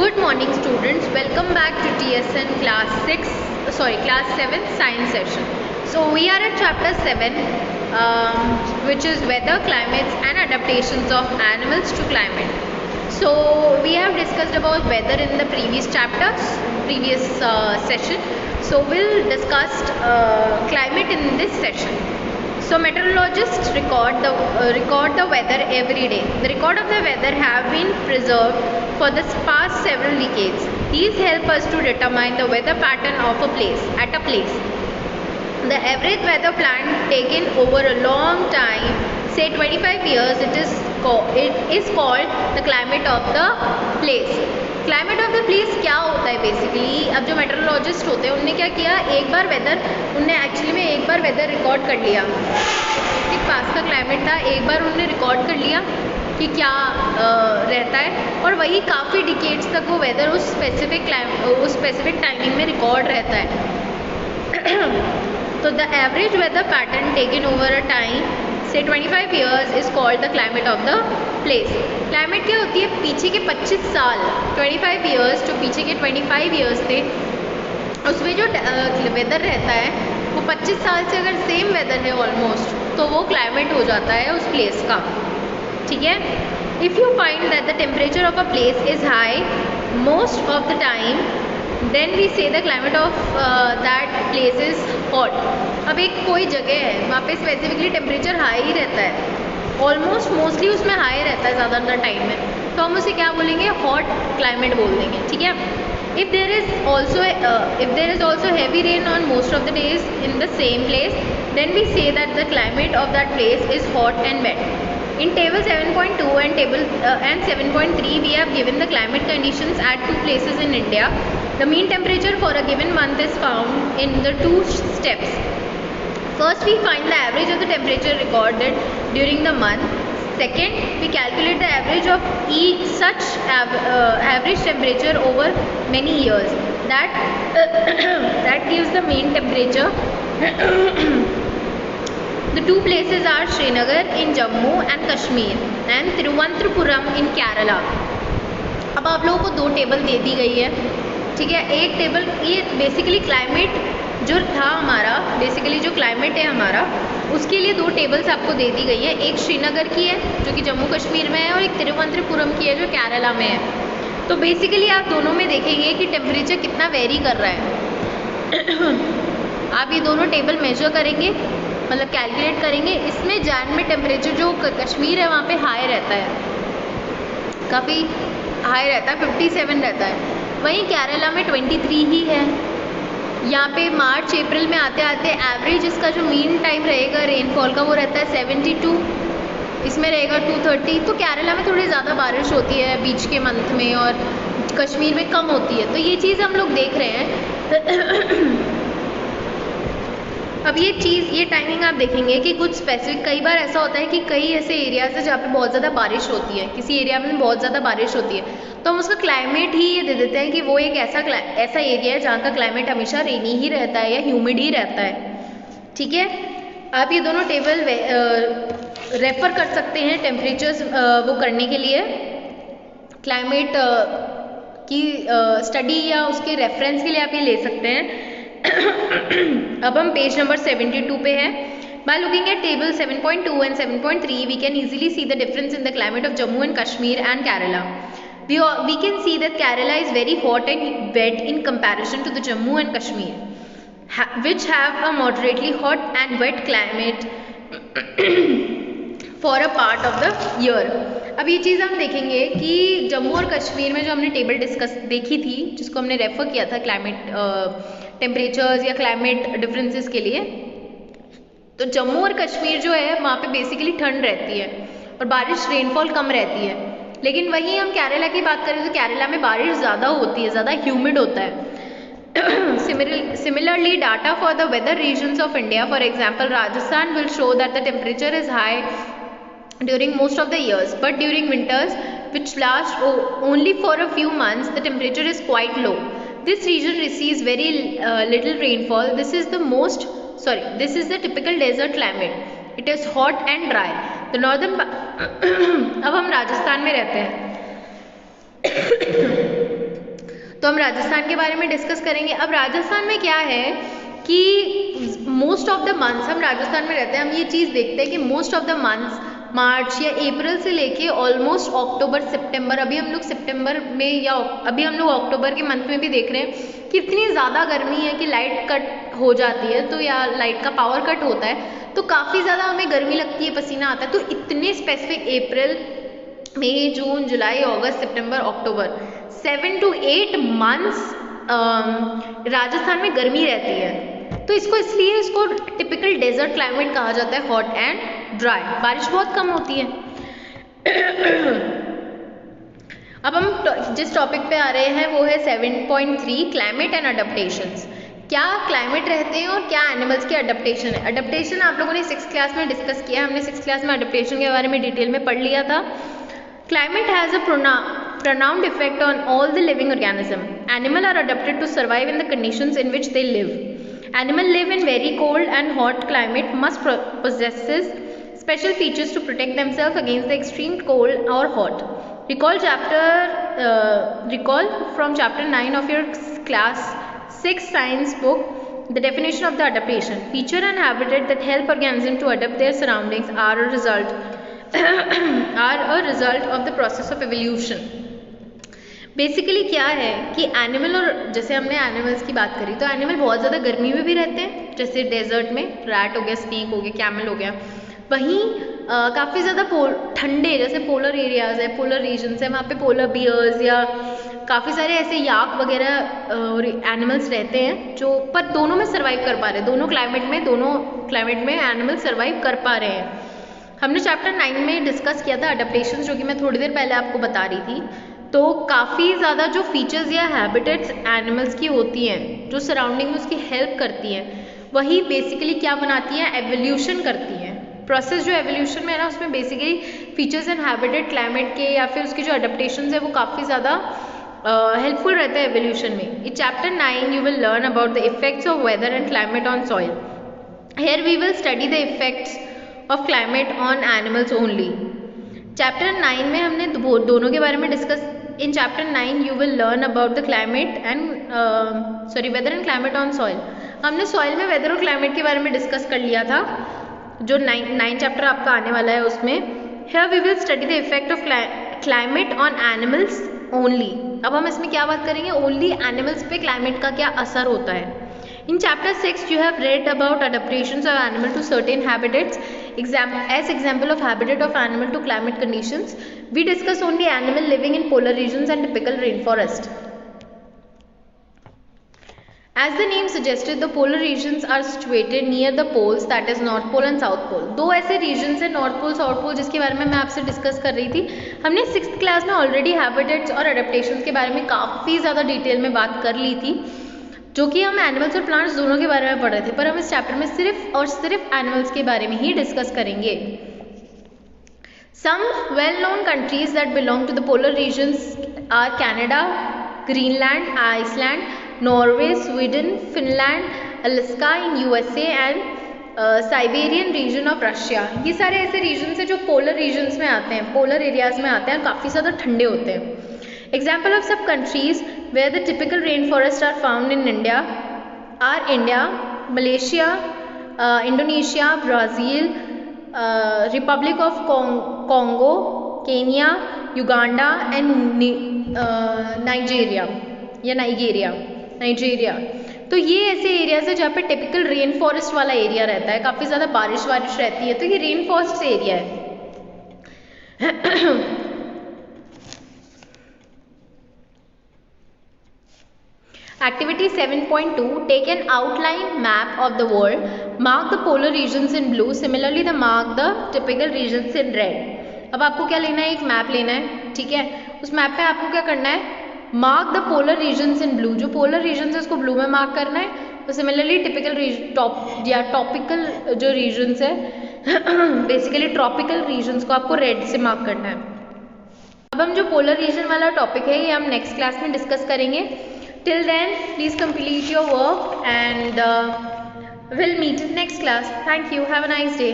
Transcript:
Good morning students, welcome back to TSN class 7 science session. So we are at chapter 7 which is weather, climates and adaptations of animals to climate. So we have discussed about weather in the previous session. So we'll discuss climate in this session. So meteorologists record the weather every day. The record of the weather have been preserved for the past several decades. These help us to determine the weather pattern of a place. The average weather plan taken over a long time, say 25 years, it is called the climate of the place. Climate of the place क्या होता है basically? अब जो metrologist होते हैं उनने क्या किया, एक बार वेदर रिकॉर्ड कर लिया। एक पास का क्लाइमेट था, एक बार उन्होंने रिकॉर्ड कर लिया कि क्या रहता है, और वही काफ़ी डिकेड्स तक वो वेदर उस स्पेसिफिक टाइमिंग में रिकॉर्ड रहता है। तो the average weather pattern taken over a time से 25 years is called the climate of the place. Climate क्या होती है? पीछे के 25 साल, 25 years जो पीछे के 25 years थे, उसमें जो वेदर रहता है वो 25 साल से अगर सेम वेदर है ऑलमोस्ट, तो वो क्लाइमेट हो जाता है उस प्लेस का। ठीक है। If you find that the temperature of a place is high most of the time, then we say the climate of that place is hot. अब एक कोई जगह है, वहाँ पे स्पेसिफिकली टेम्परेचर हाई ही रहता है, मोस्टली उसमें हाई रहता है ज़्यादातर टाइम में, तो हम उसे क्या बोलेंगे? हॉट क्लाइमेट बोल देंगे। ठीक है। If there is also heavy rain on most of the days in the same place, then we say that the climate of that place is hot and wet. In table 7.2 and 7.3 we have given the climate conditions at two places in India. The mean temperature for a given month is found in the two steps. First, we find the average of the temperature recorded during the month. Second, we calculate the average of each such average temperature over many years. That gives the mean temperature. The two places are Srinagar in Jammu and Kashmir and Thiruvananthapuram in Kerala. अब आप लोगों को दो table दे दी गई है। ठीक है। एक टेबल, ये बेसिकली क्लाइमेट जो था हमारा, बेसिकली जो क्लाइमेट है हमारा, उसके लिए दो टेबल्स आपको दे दी गई है। एक श्रीनगर की है जो कि जम्मू कश्मीर में है, और एक तिरुवनंतपुरम की है जो केरला में है। तो बेसिकली आप दोनों में देखेंगे कि टेम्परेचर कितना वेरी कर रहा है। आप ये दोनों टेबल मेजर करेंगे, मतलब कैलकुलेट करेंगे। इसमें जैन में टेम्परेचर जो कश्मीर है वहाँ पे हाई रहता है, काफ़ी हाई रहता है, 57 रहता है। वहीं केरला में 23 ही है। यहाँ पे मार्च अप्रैल में आते आते एवरेज इसका जो मीन टाइम रहेगा रेनफॉल का वो रहता है 72, इसमें रहेगा 230। तो केरला में थोड़ी ज़्यादा बारिश होती है बीच के मंथ में, और कश्मीर में कम होती है। तो ये चीज़ हम लोग देख रहे हैं। अब ये टाइमिंग आप देखेंगे कि कुछ स्पेसिफिक, कई बार ऐसा होता है कि कई ऐसे एरियाज है जहाँ पे बहुत ज़्यादा बारिश होती है, किसी एरिया में बहुत ज़्यादा बारिश होती है, तो हम उसका क्लाइमेट ही ये दे देते हैं कि वो एक ऐसा एरिया है जहाँ का क्लाइमेट हमेशा रेनी ही रहता है या ह्यूमिड ही रहता है। ठीक है। आप ये दोनों टेबल रेफर कर सकते हैं टेम्परेचर्स वो करने के लिए, क्लाइमेट की स्टडी या उसके रेफरेंस के लिए आप ये ले सकते हैं। अब हम पेज नंबर 72 पे है। By looking at table 7.2 and 7.3, we can easily see the difference in the climate of Jammu and Kashmir and Kerala. We can see that Kerala is very hot and wet in comparison to the Jammu and Kashmir, which have a moderately hot and wet climate for a part of the year. अब ये चीज़ हम देखेंगे कि जम्मू और कश्मीर में जो हमने table देखी थी, जिसको हमने रेफर किया था क्लाइमेट टेम्परेचर्स या क्लाइमेट डिफरेंसेस के लिए, तो जम्मू और कश्मीर जो है वहाँ पे बेसिकली ठंड रहती है और बारिश रेनफॉल कम रहती है। लेकिन वहीं हम केरला की बात करें तो केरला में बारिश ज़्यादा होती है, ज़्यादा ह्यूमिड होता है। Similarly, data for the weather regions of India, for example, Rajasthan will show that the temperature is high during most of the years, but during winters, which last only for a few months, the temperature is quite low. This region receives very little rainfall. This is the typical desert climate. It is hot and dry. The northern अब हम राजस्थान में रहते हैं। तो हम राजस्थान के बारे में डिस्कस करेंगे। अब राजस्थान में क्या है कि मोस्ट ऑफ द मंथ्स, हम राजस्थान में रहते हैं, हम ये चीज़ देखते हैं कि मोस्ट ऑफ द मंथ्स मार्च या अप्रैल से लेके ऑलमोस्ट अक्टूबर सितंबर, अभी हम लोग सितंबर में या अभी हम लोग अक्टूबर के मंथ में भी देख रहे हैं कि इतनी ज़्यादा गर्मी है कि लाइट कट हो जाती है, तो या लाइट का पावर कट होता है तो काफ़ी ज़्यादा हमें गर्मी लगती है, पसीना आता है। तो इतने स्पेसिफिक अप्रैल, मई, जून, जुलाई, अगस्त, सितंबर, अक्टूबर 7 to 8 मंथ्स राजस्थान में गर्मी रहती है। तो इसको टिपिकल डेजर्ट क्लाइमेट कहा जाता है, हॉट एंड ड्राई, बारिश बहुत कम होती है। अब हम जिस टॉपिक पे आ रहे हैं वो है 7.3 क्लाइमेट एंड अडेप्टेशंस। क्या क्लाइमेट रहते हैं और क्या एनिमल्स के अडेप्टेशन है। अडेप्टेशन आप लोगों ने 6th क्लास में डिस्कस किया, हमने 6th क्लास में अडेप्टेशन के बारे में डिटेल में पढ़ लिया था। Climate has a pronounced effect on all the living organism. Animals are adapted to survive in the conditions in which they live. Animals live in very cold and hot climate, must possesses special features to protect themselves against the extreme cold or hot. Recall from chapter 9 of your class 6 science book the definition of the adaptation. Feature and habitat that help organisms to adapt their surroundings are a result of the process of evolution. Basically क्या है कि animal, और जैसे हमने animals की बात करी तो एनिमल बहुत ज़्यादा गर्मी में भी रहते हैं, जैसे डेजर्ट में रैट हो गया, स्नेक हो गया, कैमल हो गया। वहीं काफ़ी ज़्यादा ठंडे जैसे पोलर एरियाज़ है, पोलर रीजन्स है, वहाँ पे पोलर बियर्स या काफ़ी सारे ऐसे याक वगैरह एनिमल्स रहते हैं जो, पर दोनों में सर्वाइव कर पा रहे हैं, दोनों क्लाइमेट में एनिमल सर्वाइव कर पा रहे हैं। हमने चैप्टर 9 में डिस्कस किया था अडेप्टेशंस, जो कि मैं थोड़ी देर पहले आपको बता रही थी। तो काफ़ी ज़्यादा जो फीचर्स या हैबिटेट्स एनिमल्स की होती हैं, जो सराउंडिंग में उसकी हेल्प करती हैं, वही बेसिकली क्या बनाती हैं, एवोल्यूशन करती हैं। प्रोसेस जो एवोल्यूशन में है ना, उसमें basically features and habitat climate के या फिर उसके जो अडेप्टेशंस है वो काफ़ी ज़्यादा हेल्पफुल रहता है एवोल्यूशन में। In chapter 9 you will learn about the effects of weather and climate on soil. Here we will study the effects of climate on animals only. Chapter 9 में हमने दोनों के बारे में discuss. In chapter 9 you will learn about the climate and weather and climate on soil. हमने soil में weather और climate के बारे में डिस्कस कर लिया था, जो 9 चैप्टर आपका आने वाला है उसमें। Here we will study the effect of climate on animals only. अब हम इसमें क्या बात करेंगे, ओनली एनिमल्स पे क्लाइमेट का क्या असर होता है। In chapter 6 you have read about adaptations of animal to certain habitats. As example of habitat of animal to climate conditions, we discuss only animal living in polar regions and typical rainforest. As the name suggested, the polar regions are situated near the poles, that is North Pole and South Pole. दो ऐसे regions हैं, North Pole, South Pole, जिसके बारे में मैं आपसे discuss कर रही थी। हमने 6th क्लास में ऑलरेडी हैबिटेट्स और अडेप्टेशंस के बारे में काफ़ी ज़्यादा डिटेल में बात कर ली थी, जो कि हम एनिमल्स और प्लांट्स दोनों के बारे में पढ़ रहे थे, पर हम इस चैप्टर में सिर्फ और सिर्फ एनिमल्स के बारे में ही डिस्कस करेंगे। Some well known countries that belong to the polar regions are Canada, Greenland, Iceland, Norway, Sweden, Finland, Alaska in USA and Siberian region of Russia. ये सारे ऐसे रीजन्स हैं जो पोलर रीजन्स में आते हैं, पोलर एरियाज में आते हैं और काफ़ी ज़्यादा ठंडे होते हैं। Example of some countries where the typical rainforests are found in India are India, Malaysia, Indonesia, Brazil, Republic of Congo, Kenya, Uganda and Nigeria या नाइजीरिया। तो ये ऐसे एरियाज है जहाँ पे टिपिकल रेन फॉरेस्ट वाला एरिया रहता है, काफ़ी ज़्यादा बारिश रहती है, तो ये रेन फॉरेस्ट एरिया है। Activity 7.2 take an outline map of the world, mark the polar regions in blue, similarly the mark the typical regions in red। अब आपको क्या लेना है, एक मैप लेना है, ठीक है। उस मैप पे आपको क्या करना है, mark the polar regions in blue, जो पोलर रीजन्स है उसको ब्लू में मार्क करना है, और सिमिलरली टिपिकल टॉपिकल जो रीजन्स है बेसिकली ट्रॉपिकल रीजन्स को आपको रेड से मार्क करना है। अब हम जो पोलर रीजन वाला टॉपिक है ये हम नेक्स्ट क्लास में डिस्कस करेंगे। Till then, please complete your work and we'll meet in next class. Thank you. Have a nice day.